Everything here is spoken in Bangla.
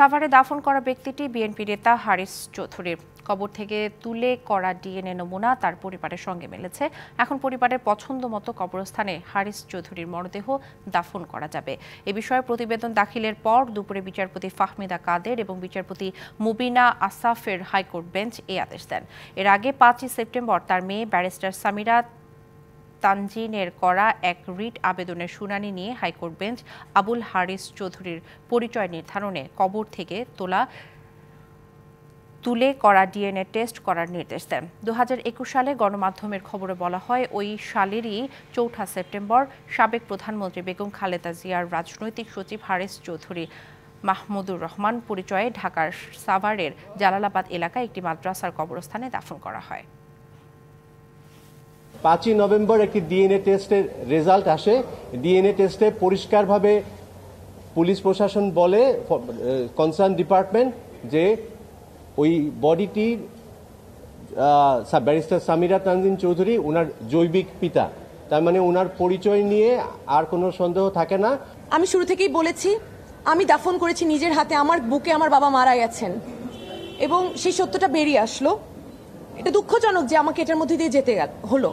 সাভারে দাফন করা ব্যক্তিটি বিএনপি নেতা হারিস চৌধুরীর। কবর থেকে তুলে করা ডিএনএ নমুনা তার পরিবারের সঙ্গে মিলেছে। এখন পরিবারের পছন্দ মতো কবরস্থানে হারিস চৌধুরীর মরদেহ দাফন করা যাবে। এ বিষয়ে প্রতিবেদন দাখিলের পর দুপুরে বিচারপতি ফাহমিদা কাদের এবং বিচারপতি মুবিনা আসাফের হাইকোর্ট বেঞ্চ এই আদেশ দেন। এর আগে 5ই সেপ্টেম্বর তার মেয়ে ব্যারিস্টার সামিরা তানজিনের করা এক রিট আবেদনের শুনানি নিয়ে হাইকোর্ট বেঞ্চ আবুল হারিস চৌধুরীর পরিচয় নির্ধারণে কবর থেকে তুলে করা ডিএনএ টেস্ট করার নির্দেশ দেন। 2021 সালে গণমাধ্যমের খবরে বলা হয়, ওই সালেরই 4 সেপ্টেম্বর সাবেক প্রধানমন্ত্রী বেগম খালেদা জিয়ার রাজনৈতিক সচিব হারিস চৌধুরী মাহমুদুর রহমান পরিচয়ে ঢাকার সাভারের জালালাবাদ এলাকায় একটি মাদ্রাসার কবরস্থানে দাফন করা হয়। 5ই নভেম্বর একটি ডিএনএ টেস্টের রেজাল্ট আসে। ডিএনএ টেস্টে পরিষ্কারভাবে পুলিশ প্রশাসন বলে, কনসার্ন ডিপার্টমেন্ট, যে ওই বডিটির ব্যারিস্টার সামিরা তানজিন চৌধুরী ওনার জৈবিক পিতা। তার মানে ওনার পরিচয় নিয়ে আর কোনো সন্দেহ থাকে না। আমি শুরু থেকেই বলেছি, আমি দাফন করেছি নিজের হাতে। আমার বুকে আমার বাবা মারা গেছেন এবং সেই সত্যটা বেরিয়ে আসলো। এটা দুঃখজনক যে আমাকে এটার মধ্যে দিয়ে যেতে হলো।